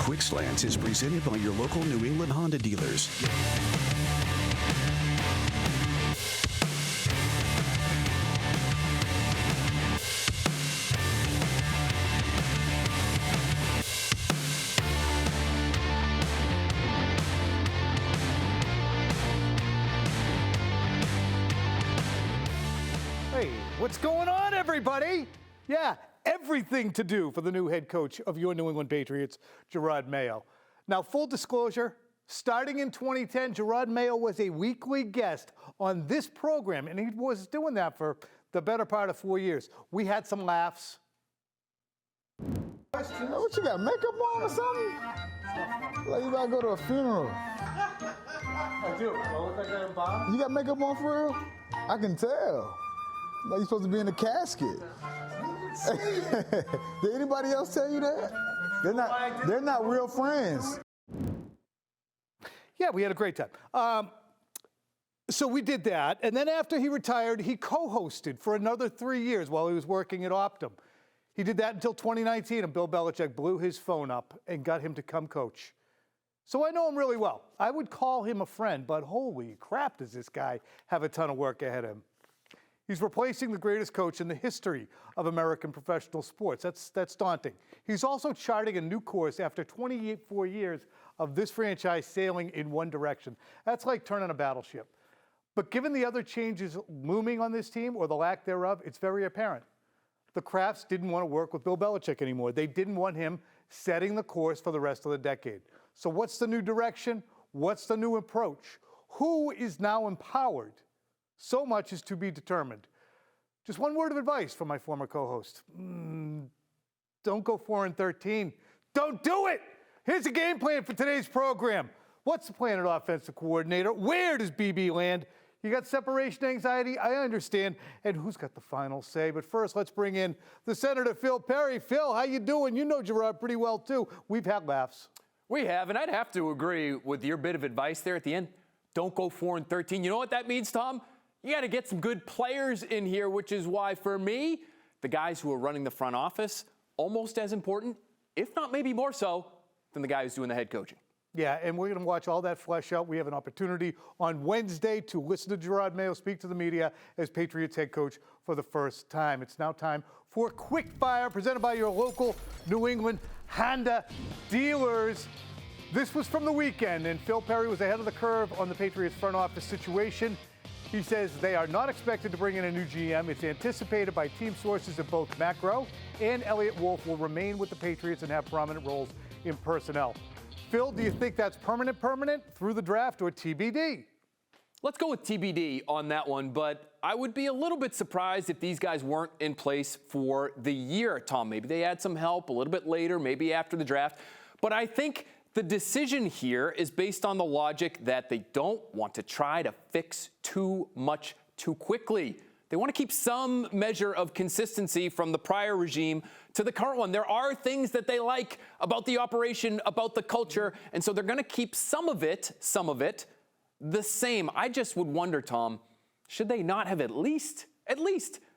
Quick Slants is presented by your local New England Honda dealers. Hey, what's going on, everybody? Yeah, everything to do for the new head coach of your New England Patriots, Jerod Mayo. Now, full disclosure, starting in 2010, Jerod Mayo was a weekly guest on this program, and he was doing that for the better part of 4 years. We had some laughs. What you got, makeup on or something? Like you about to go to a funeral. I do. I look like I'm Bob. You got makeup on for real? I can tell. Like you're supposed to be in a casket. Did anybody else tell you that? They're not real friends. Yeah, we had a great time. So we did that, and then after he retired, he co-hosted for another 3 years while he was working at Optum. He did that until 2019, and Bill Belichick blew his phone up and got him to come coach. So I know him really well. I would call him a friend, but holy crap, does this guy have a ton of work ahead of him. He's replacing the greatest coach in the history of American professional sports. That's daunting. He's also charting a new course after 24 years of this franchise sailing in one direction. That's like turning a battleship. But given the other changes looming on this team, or the lack thereof, it's very apparent. The Krafts didn't want to work with Bill Belichick anymore. They didn't want him setting the course for the rest of the decade. So what's the new direction? What's the new approach? Who is now empowered? So much is to be determined. Just one word of advice from my former co-host. Don't go 4-13. Don't do it! Here's a game plan for today's program. What's the plan at offensive coordinator? Where does BB land? You got separation anxiety? I understand. And who's got the final say? But first, let's bring in the Senator Phil Perry. Phil, how you doing? You know Jerod pretty well, too. We've had laughs. We have, and I'd have to agree with your bit of advice there at the end. Don't go 4-13. You know what that means, Tom? You got to get some good players in here, which is why, for me, the guys who are running the front office, almost as important, if not maybe more so, than the guy who's doing the head coaching. Yeah, and we're going to watch all that flesh out. We have an opportunity on Wednesday to listen to Jerod Mayo speak to the media as Patriots head coach for the first time. It's now time for Quick Fire, presented by your local New England Honda dealers. This was from the weekend, and Phil Perry was ahead of the curve on the Patriots front office situation. He says they are not expected to bring in a new GM. It's anticipated by team sources that both Matt Groh and Elliott Wolf will remain with the Patriots and have prominent roles in personnel. Phil, do you think that's permanent through the draft, or TBD? Let's go with TBD on that one, but I would be a little bit surprised if these guys weren't in place for the year, Tom. Maybe they had some help a little bit later, maybe after the draft. But I think the decision here is based on the logic that they don't want to try to fix too much too quickly. They want to keep some measure of consistency from the prior regime to the current one. There are things that they like about the operation, about the culture, and so they're going to keep some of it the same. I just would wonder, Tom, should they not have at least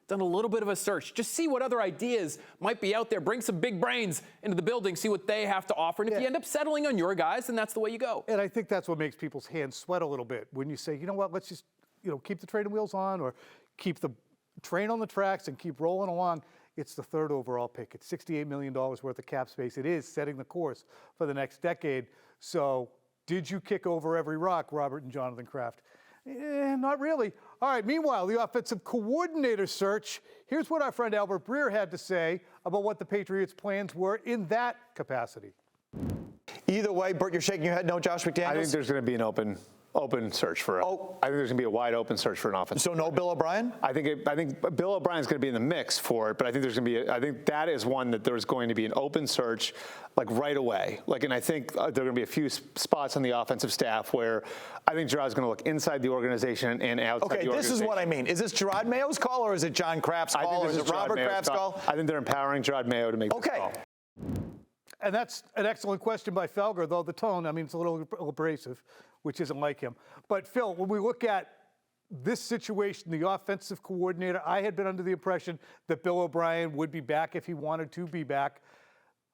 done a little bit of a search? Just see what other ideas might be out there. Bring some big brains into the building, see what they have to offer. And if you end up settling on your guys, then that's the way you go. And I think that's what makes people's hands sweat a little bit when you say, you know what, let's just keep the training wheels on, or keep the train on the tracks and keep rolling along. It's the third overall pick. It's $68 million worth of cap space. It is setting the course for the next decade. So did you kick over every rock, Robert and Jonathan Kraft? Not really. All right, meanwhile, the offensive coordinator search. Here's what our friend Albert Breer had to say about what the Patriots' plans were in that capacity. Either way, Bert, you're shaking your head. No, Josh McDaniels? I think there's going to be an open search for. I think there's going to be a wide open search for an offense. So no Bill O'Brien? I think Bill O'Brien's going to be in the mix for it, but I think there's going to be. I think that is one that there's going to be an open search, like right away. And I think there are going to be a few spots on the offensive staff where I think Jerod's going to look inside the organization and outside the organization. Okay, this is what I mean. Is this Jerod Mayo's call, or is it John Kraft's call, or is it Robert Kraft's call? I think they're empowering Jerod Mayo to make this call. And that's an excellent question by Felger, though the tone, it's a little abrasive, which isn't like him. But, Phil, when we look at this situation, the offensive coordinator, I had been under the impression that Bill O'Brien would be back if he wanted to be back.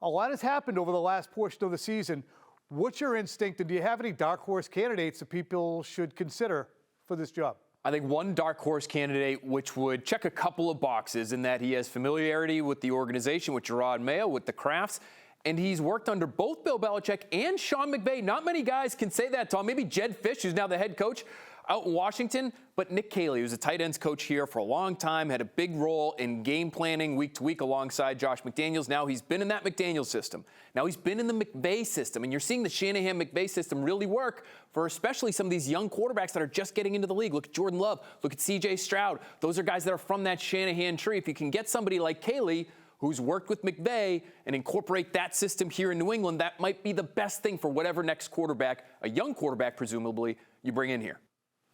A lot has happened over the last portion of the season. What's your instinct, and do you have any dark horse candidates that people should consider for this job? I think one dark horse candidate, which would check a couple of boxes in that he has familiarity with the organization, with Jerod Mayo, with the Crafts, and he's worked under both Bill Belichick and Sean McVay. Not many guys can say that, Tom. Maybe Jed Fish, who's now the head coach out in Washington, but Nick Caley, who's a tight ends coach here for a long time, had a big role in game planning week to week alongside Josh McDaniels. Now he's been in that McDaniels system. Now he's been in the McVay system, and you're seeing the Shanahan-McVay system really work for especially some of these young quarterbacks that are just getting into the league. Look at Jordan Love. Look at C.J. Stroud. Those are guys that are from that Shanahan tree. If you can get somebody like Caley, who's worked with McVay, and incorporate that system here in New England, that might be the best thing for whatever next quarterback, a young quarterback presumably, you bring in here.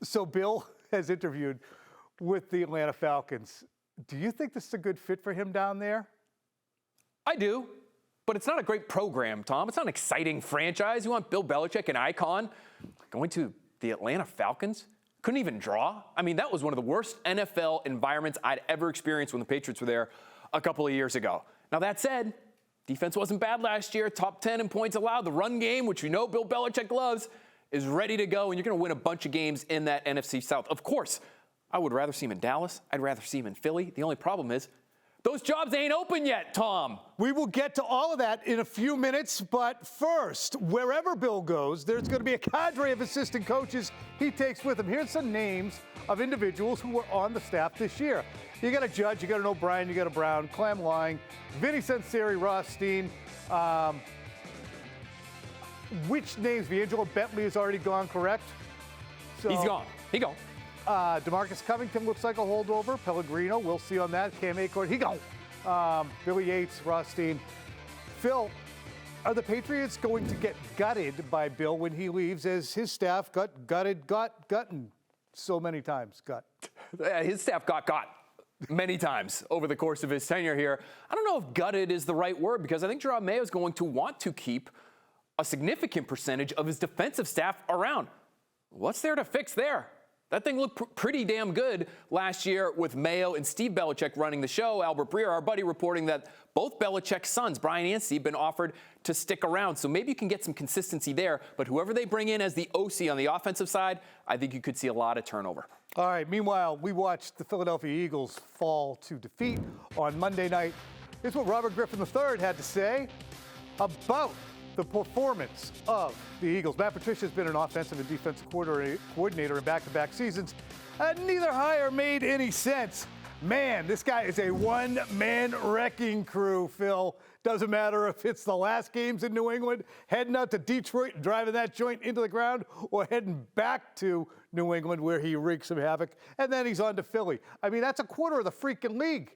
So Bill has interviewed with the Atlanta Falcons. Do you think this is a good fit for him down there? I do, but it's not a great program, Tom. It's not an exciting franchise. You want Bill Belichick, an icon, going to the Atlanta Falcons? Couldn't even draw. I mean, that was one of the worst NFL environments I'd ever experienced when the Patriots were there a couple of years ago. Now, that said, defense wasn't bad last year. Top 10 in points allowed. The run game, which we know Bill Belichick loves, is ready to go, and you're going to win a bunch of games in that NFC South. Of course, I would rather see him in Dallas. I'd rather see him in Philly. The only problem is those jobs ain't open yet, Tom. We will get to all of that in a few minutes, but first, wherever Bill goes, there's going to be a cadre of assistant coaches he takes with him. Here's some names of individuals who were on the staff this year. You got a Judge, you got an O'Brien, you got a Brown, Clem Lying, Vinny Sunseri, Ross Steen. Which names? D'Angelo Bentley has already gone, correct? So, He's gone. He gone. DeMarcus Covington looks like a holdover. Pellegrino, we'll see on that. Cam Akers, he gone. Billy Yates, Ross Steen. Phil, are the Patriots going to get gutted by Bill when he leaves, as his staff got gotten so many times? His staff got many times over the course of his tenure here. I don't know if gutted is the right word, because I think Jerod Mayo is going to want to keep a significant percentage of his defensive staff around. What's there to fix there? That thing looked pretty damn good last year with Mayo and Steve Belichick running the show. Albert Breer, our buddy, reporting that both Belichick's sons, Brian and Steve, have been offered to stick around. So maybe you can get some consistency there. But whoever they bring in as the OC on the offensive side, I think you could see a lot of turnover. All right, meanwhile, we watched the Philadelphia Eagles fall to defeat on Monday night. Here's what Robert Griffin III had to say about the performance of the Eagles. Matt Patricia's been an offensive and defensive coordinator in back-to-back seasons, and neither hire made any sense. Man, this guy is a one-man wrecking crew, Phil. Doesn't matter if it's the last games in New England, heading out to Detroit and driving that joint into the ground, or heading back to New England where he wreaks some havoc, and then he's on to Philly. I mean, that's a quarter of the freaking league.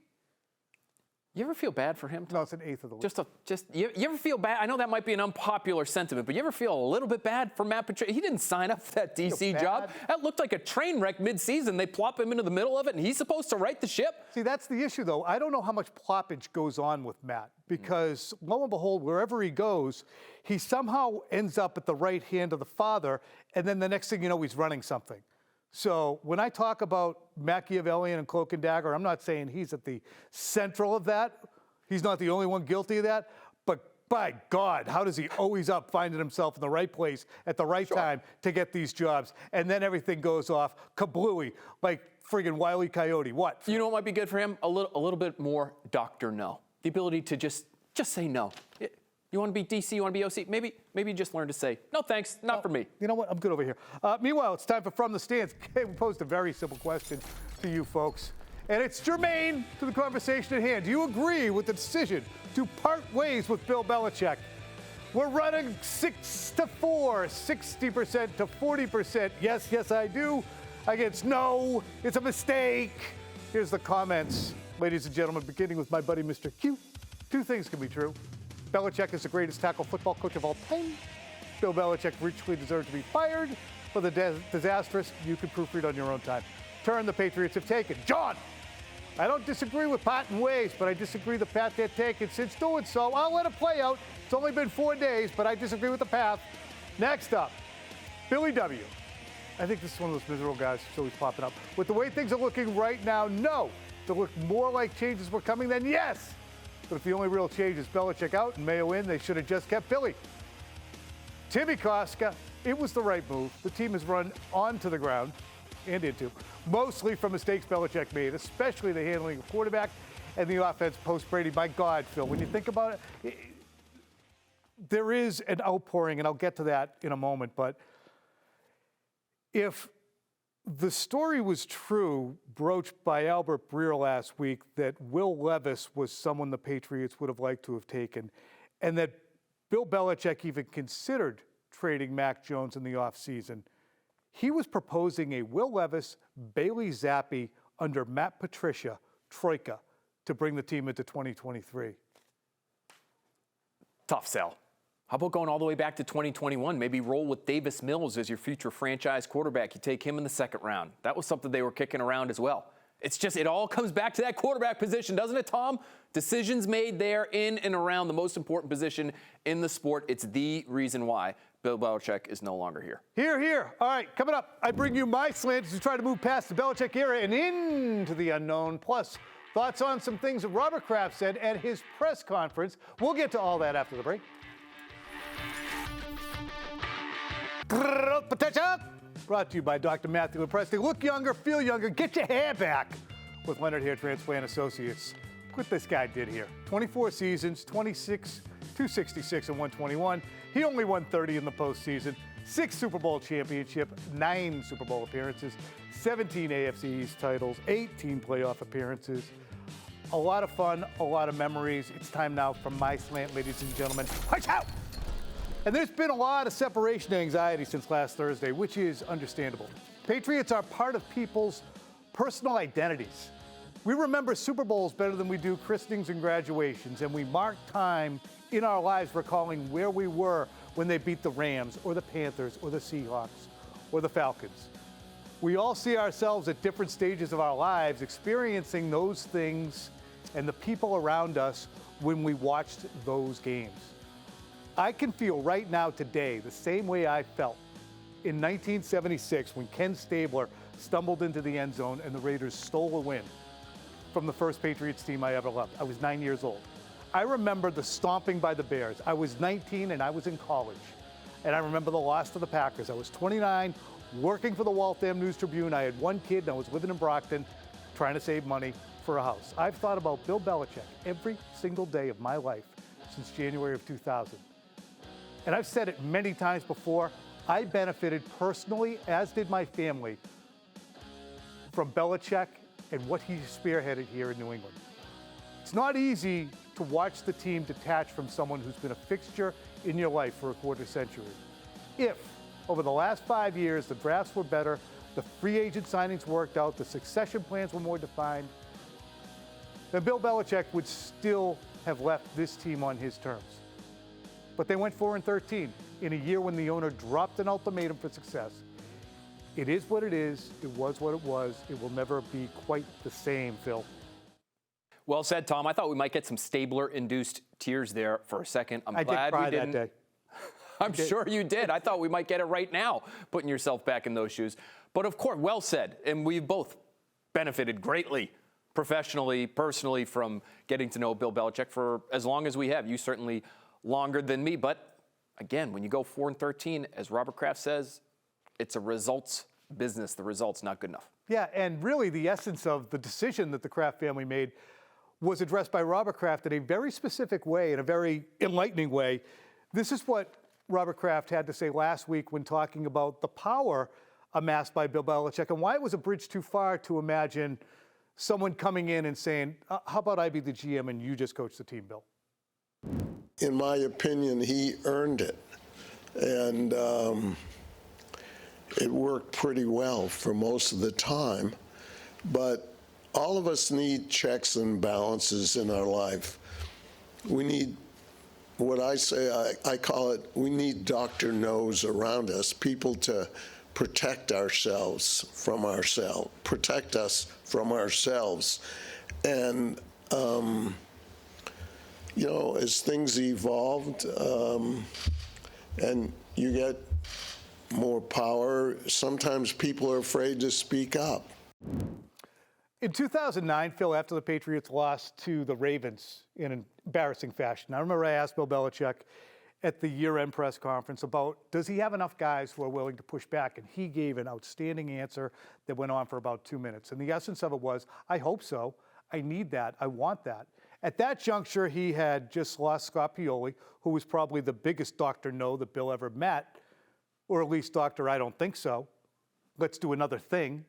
You ever feel bad for him? No, it's an eighth of the league. You ever feel bad? I know that might be an unpopular sentiment, but you ever feel a little bit bad for Matt Patricia? He didn't sign up for that DC job. That looked like a train wreck mid-season. They plop him into the middle of it, and he's supposed to right the ship. See, that's the issue, though. I don't know how much ploppage goes on with Matt, because lo and behold, wherever he goes, he somehow ends up at the right hand of the father, and then the next thing you know, he's running something. So when I talk about Machiavellian and Cloak and Dagger, I'm not saying he's at the central of that. He's not the only one guilty of that. But by God, how does he always up finding himself in the right place at the right time to get these jobs? And then everything goes off kablooey, like friggin' Wile E. Coyote. What? You know what might be good for him? A little bit more Dr. No. The ability to just say no. You want to be DC, you want to be OC? Maybe just learn to say, no thanks, not for me. You know what? I'm good over here. Meanwhile, it's time for From the Stands. We posed a very simple question to you folks, and it's germane to the conversation at hand. Do you agree with the decision to part ways with Bill Belichick? We're running 6-4, 60% to 40%. Yes, I do. Against no, it's a mistake. Here's the comments, ladies and gentlemen, beginning with my buddy, Mr. Q. Two things can be true. Belichick is the greatest tackle football coach of all time. Bill Belichick richly deserves to be fired for the disastrous. You can proofread on your own time. Turn the Patriots have taken. John, I don't disagree with parting ways, but I disagree the path they're taking. Since doing so, I'll let it play out. It's only been 4 days, but I disagree with the path. Next up, Billy W. I think this is one of those miserable guys who's always popping up. With the way things are looking right now, no. To look more like changes were coming, then yes. But if the only real change is Belichick out and Mayo in, they should have just kept Philly. Timmy Koska, it was the right move. The team has run onto the ground and into, mostly from mistakes Belichick made, especially the handling of quarterback and the offense post-Brady. My God, Phil, when you think about it, there is an outpouring, and I'll get to that in a moment, but if the story was true, broached by Albert Breer last week, that Will Levis was someone the Patriots would have liked to have taken, and that Bill Belichick even considered trading Mac Jones in the offseason. He was proposing a Will Levis, Bailey Zappi under Matt Patricia troika to bring the team into 2023. Tough sell. How about going all the way back to 2021? Maybe roll with Davis Mills as your future franchise quarterback. You take him in the second round. That was something they were kicking around as well. It's just, it all comes back to that quarterback position, doesn't it, Tom? Decisions made there in and around the most important position in the sport. It's the reason why Bill Belichick is no longer here. Here. All right, coming up, I bring you my slants to try to move past the Belichick era and into the unknown. Plus, thoughts on some things that Robert Kraft said at his press conference. We'll get to all that after the break. Brought to you by Dr. Matthew Lepresti. Look younger, feel younger, get your hair back with Leonard Hair Transplant Associates. Look what this guy did here. 24 seasons, 26, 266 and 121. He only won 30 in the postseason, 6 Super Bowl championship, 9 Super Bowl appearances, 17 AFC East titles, 18 playoff appearances. A lot of fun, a lot of memories. It's time now for my slant, ladies and gentlemen. Watch out! And there's been a lot of separation anxiety since last Thursday, which is understandable. Patriots are part of people's personal identities. We remember Super Bowls better than we do christenings and graduations, and we mark time in our lives recalling where we were when they beat the Rams or the Panthers or the Seahawks or the Falcons. We all see ourselves at different stages of our lives experiencing those things and the people around us when we watched those games. I can feel right now today the same way I felt in 1976 when Ken Stabler stumbled into the end zone and the Raiders stole a win from the first Patriots team I ever loved. I was 9 years old. I remember the stomping by the Bears. I was 19 and I was in college. And I remember the loss to the Packers. I was 29, working for the Waltham News Tribune. I had one kid and I was living in Brockton trying to save money for a house. I've thought about Bill Belichick every single day of my life since January of 2000. And I've said it many times before, I benefited personally, as did my family, from Belichick and what he spearheaded here in New England. It's not easy to watch the team detach from someone who's been a fixture in your life for a quarter century. If, over the last 5 years, the drafts were better, the free agent signings worked out, the succession plans were more defined, then Bill Belichick would still have left this team on his terms. But they went 4-13 in a year when the owner dropped an ultimatum for success. It is what it is. It was what it was. It will never be quite the same, Phil. Well said, Tom. I thought we might get some Stabler-induced tears there for a second. I'm glad we didn't. That day. I'm sure you did. I thought we might get it right now, putting yourself back in those shoes. But of course, well said. And we've both benefited greatly, professionally, personally, from getting to know Bill Belichick for as long as we have. You certainly longer than me. But again, when you go 4-13, as Robert Kraft says, it's a results business. The results not good enough. Yeah, and really the essence of the decision that the Kraft family made was addressed by Robert Kraft in a very specific way, in a very enlightening way. This is what Robert Kraft had to say last week when talking about the power amassed by Bill Belichick and why it was a bridge too far to imagine someone coming in and saying, how about I be the GM and you just coach the team, Bill? In my opinion, he earned it. And it worked pretty well for most of the time. But all of us need checks and balances in our life. We need, what I say, I call it, we need Dr. No's around us, people to protect ourselves from ourselves, protect us from ourselves. And, you know, as things evolved and you get more power, sometimes people are afraid to speak up. In 2009, Phil, after the Patriots lost to the Ravens in an embarrassing fashion, I remember I asked Bill Belichick at the year-end press conference about, does he have enough guys who are willing to push back? And he gave an outstanding answer that went on for about 2 minutes. And the essence of it was, I hope so. I need that. I want that. At that juncture, he had just lost Scott Pioli, who was probably the biggest Dr. No that Bill ever met, or at least Dr. I don't think so. Let's do another thing.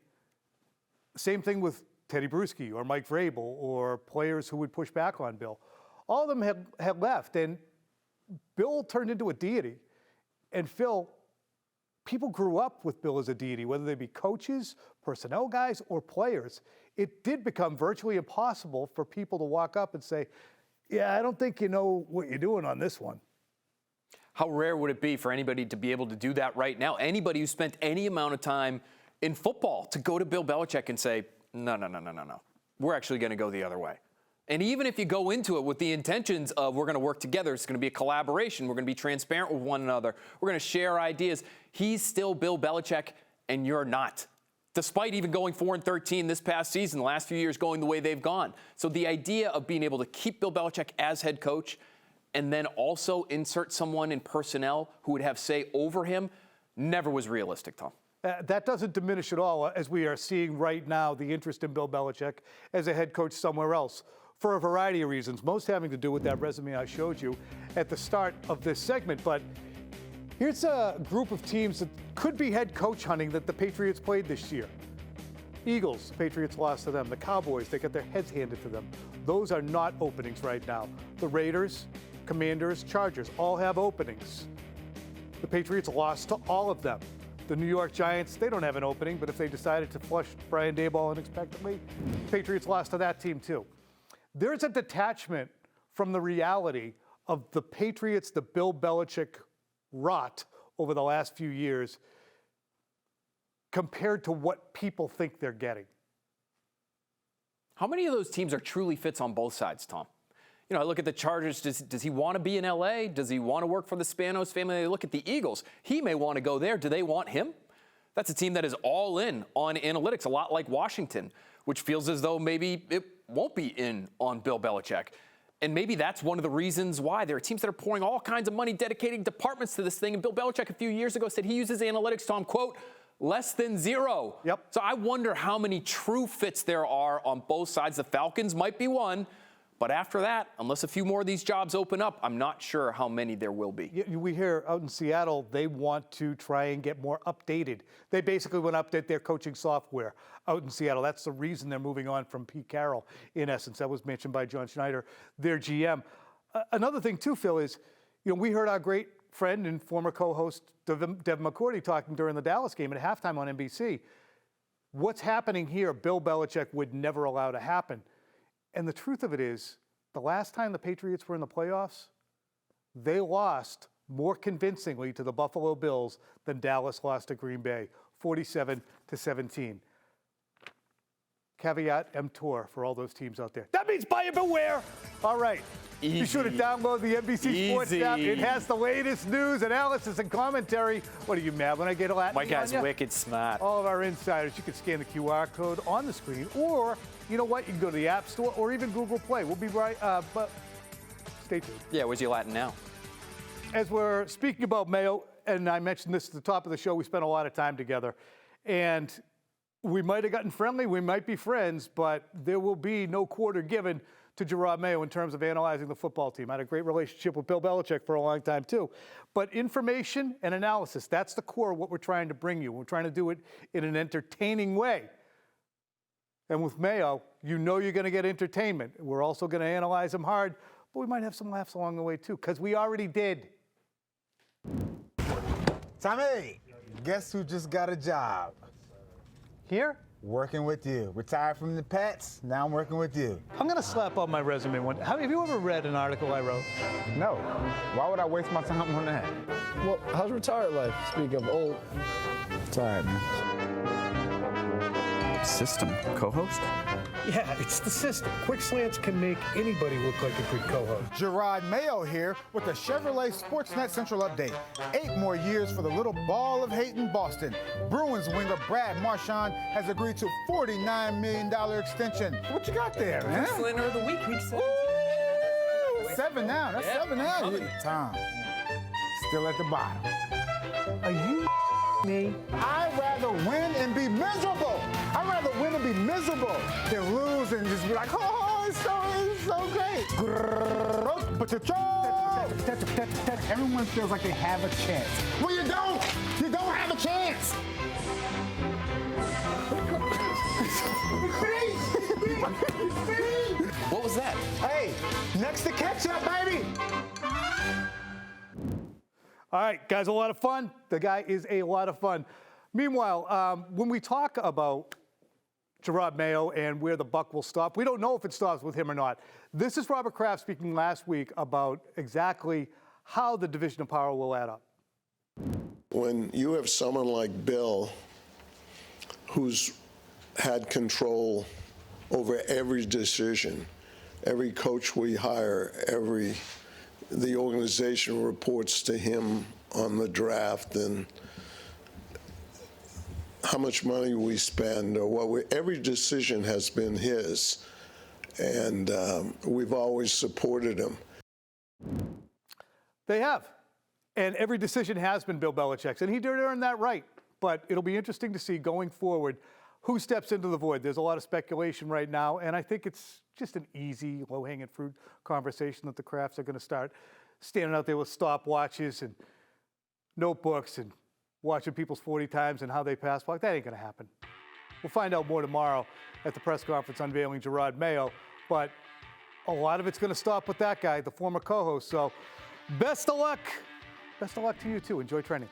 Same thing with Teddy Bruschi or Mike Vrabel or players who would push back on Bill. All of them had left, and Bill turned into a deity. And Phil, people grew up with Bill as a deity, whether they be coaches, personnel guys, or players. It did become virtually impossible for people to walk up and say, yeah, I don't think you know what you're doing on this one. How rare would it be for anybody to be able to do that right now? Anybody who spent any amount of time in football to go to Bill Belichick and say, no. We're actually going to go the other way. And even if you go into it with the intentions of we're going to work together, it's going to be a collaboration, we're going to be transparent with one another, we're going to share ideas, he's still Bill Belichick and you're not. Despite even going 4-13 this past season, the last few years going the way they've gone. So the idea of being able to keep Bill Belichick as head coach and then also insert someone in personnel who would have say over him never was realistic, Tom. That doesn't diminish at all, as we are seeing right now the interest in Bill Belichick as a head coach somewhere else for a variety of reasons, most having to do with that resume I showed you at the start of this segment. But here's a group of teams that could be head coach hunting that the Patriots played this year. Eagles, Patriots lost to them. The Cowboys, they got their heads handed to them. Those are not openings right now. The Raiders, Commanders, Chargers all have openings. The Patriots lost to all of them. The New York Giants, they don't have an opening, but if they decided to flush Brian Daboll unexpectedly, Patriots lost to that team too. There's a detachment from the reality of the Patriots, the Bill Belichick rot over the last few years compared to what people think they're getting. How many of those teams are truly fits on both sides, Tom? You know, I look at the Chargers. Does he want to be in L.A.? Does he want to work for the Spanos family? I look at the Eagles. He may want to go there. Do they want him? That's a team that is all in on analytics, a lot like Washington, which feels as though maybe it won't be in on Bill Belichick. And maybe that's one of the reasons why there are teams that are pouring all kinds of money, dedicating departments to this thing. And Bill Belichick a few years ago said he uses analytics, Tom, quote, less than zero. Yep. So I wonder how many true fits there are on both sides. The Falcons might be one. But after that, unless a few more of these jobs open up, I'm not sure how many there will be. We hear out in Seattle, they want to try and get more updated. They basically want to update their coaching software out in Seattle. That's the reason they're moving on from Pete Carroll, in essence. That was mentioned by John Schneider, their GM. Another thing, too, Phil, is, you know, we heard our great friend and former co-host Devin McCourty talking during the Dallas game at halftime on NBC. What's happening here, Bill Belichick would never allow to happen. And the truth of it is, the last time the Patriots were in the playoffs, they lost more convincingly to the Buffalo Bills than Dallas lost to Green Bay, 47-17. Caveat emptor for all those teams out there. That means buyer beware. All right. Easy. Be sure to download the NBC Sports app. It has the latest news, analysis, and commentary. What are you mad when I get a Latin? My guy's wicked smart. All of our insiders. You can scan the QR code on the screen, or you know what? You can go to the App Store or even Google Play. We'll be right. But stay tuned. Yeah, where's your Latin now? As we're speaking about Mayo, and I mentioned this at the top of the show, we spent a lot of time together, and we might have gotten friendly, we might be friends, but there will be no quarter given to Jerod Mayo in terms of analyzing the football team. I had a great relationship with Bill Belichick for a long time, too. But information and analysis, that's the core of what we're trying to bring you. We're trying to do it in an entertaining way. And with Mayo, you know you're going to get entertainment. We're also going to analyze him hard, but we might have some laughs along the way, too, because we already did. Tommy, guess who just got a job? Here? Working with you. Retired from the Pats, now I'm working with you. I'm going to slap on my resume one. Have you ever read an article I wrote? No. Why would I waste my time on that? Well, how's retired life? Speaking of old. It's all right, man. System co-host? Yeah, it's the system. Quick slants can make anybody look like a good co-host. Jerod Mayo here with the Chevrolet Sportsnet Central update. 8 more years for the little ball of hate in Boston. Bruins winger Brad Marchand has agreed to $49 million extension. What you got there, man? Slender of the week, week 7. 7 now. That's 7 now. Tom, still at the bottom. Are you me? I'd rather win and be miserable. I'd rather win and be miserable than lose and just be like, oh, it's so great. Everyone feels like they have a chance. Well, you don't. You don't have a chance. What was that? Hey, next to ketchup, baby. All right, guys, a lot of fun. The guy is a lot of fun. Meanwhile, when we talk about Jerod Mayo and where the buck will stop, we don't know if it stops with him or not. This is Robert Kraft speaking last week about exactly how the division of power will add up. When you have someone like Bill, who's had control over every decision, every coach we hire, the organization reports to him on the draft and how much money we spend or every decision has been his, and we've always supported him. They have. And every decision has been Bill Belichick's, and he did earn that right. But it'll be interesting to see going forward who steps into the void. There's a lot of speculation right now, and I think it's just an easy, low-hanging fruit conversation that the Krafts are going to start standing out there with stopwatches and notebooks and watching people's 40 times and how they pass block. That ain't going to happen. We'll find out more tomorrow at the press conference unveiling Jerod Mayo, but a lot of it's going to stop with that guy, the former co-host. So best of luck. Best of luck to you, too. Enjoy training.